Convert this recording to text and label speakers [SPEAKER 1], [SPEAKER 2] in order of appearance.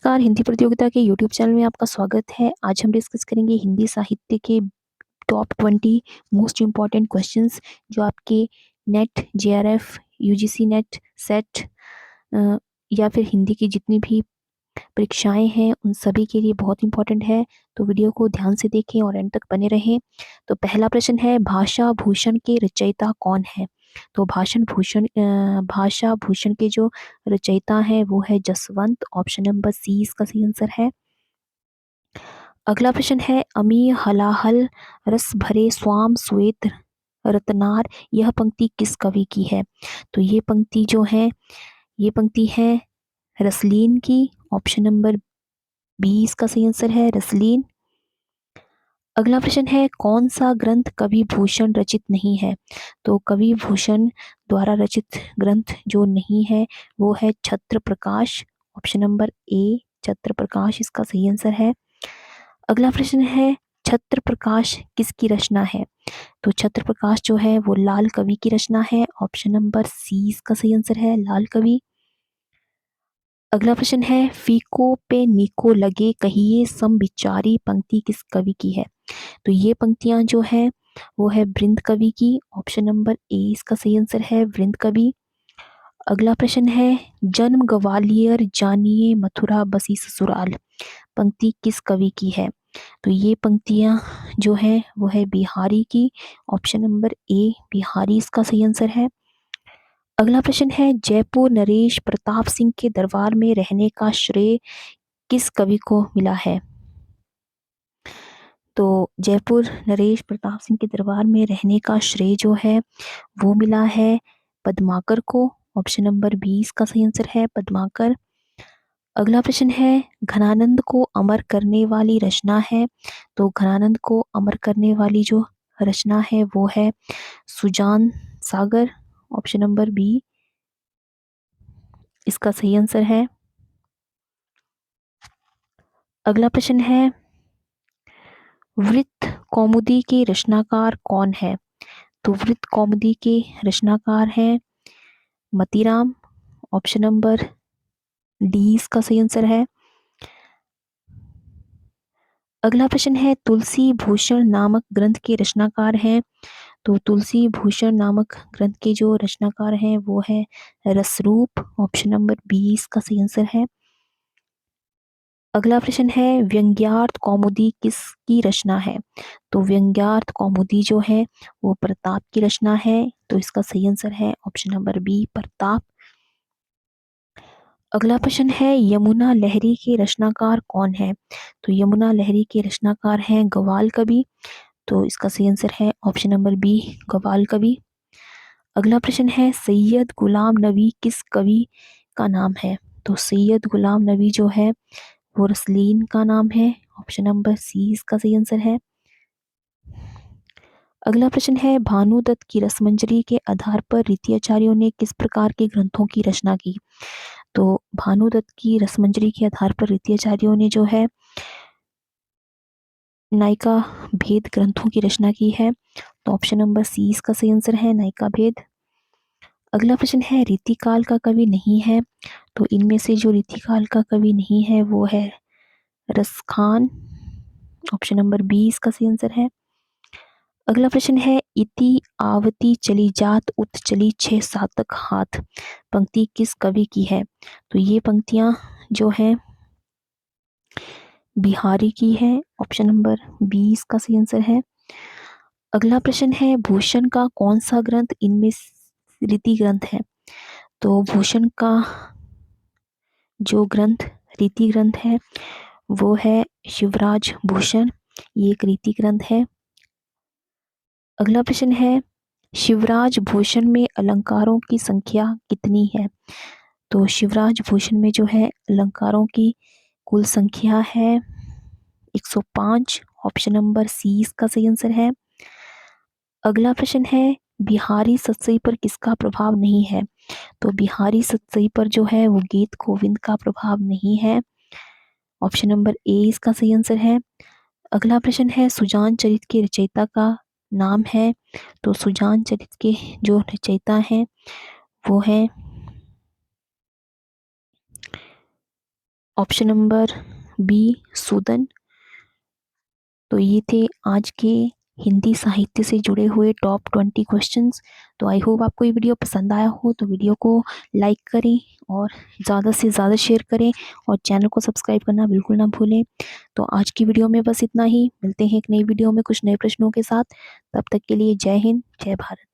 [SPEAKER 1] नमस्कार, हिंदी प्रतियोगिता के यूट्यूब चैनल में आपका स्वागत है। आज हम डिस्कस करेंगे हिंदी साहित्य के टॉप 20 मोस्ट इम्पॉर्टेंट क्वेश्चंस जो आपके net, JRF, UGC net, set या फिर हिंदी की जितनी भी परीक्षाएं हैं उन सभी के लिए बहुत इंपॉर्टेंट है। तो वीडियो को ध्यान से देखें और एंड तक बने रहें। तो पहला प्रश्न है, भाषा भूषण के रचयिता कौन है? तो भाषा भूषण के जो रचयिता है वो है जसवंत। ऑप्शन नंबर सी इसका सही आंसर है। अगला प्रश्न है, अमी हलाहल रस भरे स्वाम श्वेत रत्नार, यह पंक्ति किस कवि की है? तो ये पंक्ति है रसलीन की। ऑप्शन नंबर बी इसका सही आंसर है, रसलीन। अगला प्रश्न है, कौन सा ग्रंथ कवि भूषण रचित नहीं है? तो कवि भूषण द्वारा रचित ग्रंथ जो नहीं है वो है छत्र प्रकाश। ऑप्शन नंबर ए छत्र प्रकाश इसका सही आंसर है। अगला प्रश्न है, छत्र प्रकाश किसकी रचना है? तो छत्र प्रकाश जो है वो लाल कवि की रचना है। ऑप्शन नंबर सी इसका सही आंसर है, लाल कवि। अगला प्रश्न है, फीको पे नीको लगे कहिए सम विचारी, पंक्ति किस कवि की है? तो ये पंक्तियां जो है वो है वृंद कवि की। ऑप्शन नंबर ए इसका सही आंसर है, वृंद कवि। अगला प्रश्न है, जन्म ग्वालियर जानिए मथुरा बसी ससुराल, पंक्ति किस कवि की है? तो ये पंक्तियां जो है वो है बिहारी की। ऑप्शन नंबर ए बिहारी इसका सही आंसर है। अगला प्रश्न है, जयपुर नरेश प्रताप सिंह के दरबार में रहने का श्रेय किस कवि को मिला है? तो जयपुर नरेश प्रताप सिंह के दरबार में रहने का श्रेय जो है वो मिला है पद्माकर को। ऑप्शन नंबर 20 का सही आंसर है, पद्माकर। अगला प्रश्न है, घनानंद को अमर करने वाली रचना है? तो घनानंद को अमर करने वाली जो रचना है वो है सुजान सागर। ऑप्शन नंबर बी इसका सही आंसर है। अगला प्रश्न है, वृत्त कौमुदी के रचनाकार कौन है? तो वृत्त कौमुदी के रचनाकार हैं मतीराम। ऑप्शन नंबर डी इसका सही आंसर है। अगला प्रश्न है, तुलसी भूषण नामक ग्रंथ के रचनाकार हैं? तो तुलसी भूषण नामक ग्रंथ के जो रचनाकार हैं वो है रसरूप। ऑप्शन नंबर बी इसका सही आंसर है। अगला प्रश्न है, व्यंग्यार्थ कौमुदी किसकी रचना है? तो व्यंग्यार्थ कौमुदी जो है वो प्रताप की रचना है। तो इसका सही आंसर है ऑप्शन नंबर बी प्रताप। अगला प्रश्न है, यमुना लहरी के रचनाकार कौन है? तो यमुना लहरी के रचनाकार हैं गवाल कवि। तो इसका सही आंसर है ऑप्शन नंबर बी गवाल कवि। अगला प्रश्न है, सैयद गुलाम नबी किस कवि का नाम है? तो सैयद गुलाम नबी जो है वो रसलीन का नाम है। ऑप्शन नंबर सी इसका सही आंसर है। अगला प्रश्न है, भानुदत्त की रसमंजरी के आधार पर रीतियाचार्यों ने किस प्रकार के ग्रंथों की रचना की? तो भानुदत्त की रसमंजरी के आधार पर रीतियाचार्यों ने जो है नायिका भेद ग्रंथों की रचना की है। तो ऑप्शन नंबर सी इसका सही आंसर है, नायिका भेद। अगला प्रश्न है, रीतिकाल का कवि नहीं है? तो इनमें से जो रीतिकाल का कवि नहीं है वो है रसखान। ऑप्शन नंबर बी इसका सही आंसर है। अगला प्रश्न है, इति आवती चली जात उत चली छह सातक हाथ, पंक्ति किस कवि की है? तो ये पंक्तियां जो है बिहारी की है। ऑप्शन नंबर बी इसका सही आंसर है। अगला प्रश्न है, भूषण का कौन सा ग्रंथ इनमें रीति ग्रंथ है? तो भूषण का जो ग्रंथ रीति ग्रंथ है वो है शिवराज भूषण, ये एक रीति ग्रंथ है। अगला प्रश्न है, शिवराज भूषण में अलंकारों की संख्या कितनी है? तो शिवराज भूषण में जो है अलंकारों की कुल संख्या है 105। ऑप्शन नंबर सी इसका सही आंसर है। अगला प्रश्न है, बिहारी सतसई पर किसका प्रभाव नहीं है? तो बिहारी सतसई पर जो है वो गीत गोविंद का प्रभाव नहीं है। ऑप्शन नंबर ए इसका सही आंसर है। अगला प्रश्न है, सुजान चरित के रचयिता का नाम है? तो सुजान चरित के जो रचयिता हैं वो है ऑप्शन नंबर बी सूदन। तो ये थे आज के हिंदी साहित्य से जुड़े हुए टॉप 20 क्वेश्चंस। तो आई होप आपको ये वीडियो पसंद आया हो, तो वीडियो को लाइक करें और ज़्यादा से ज़्यादा शेयर करें और चैनल को सब्सक्राइब करना बिल्कुल ना भूलें। तो आज की वीडियो में बस इतना ही, मिलते हैं एक नई वीडियो में कुछ नए प्रश्नों के साथ। तब तक के लिए जय हिंद, जय भारत।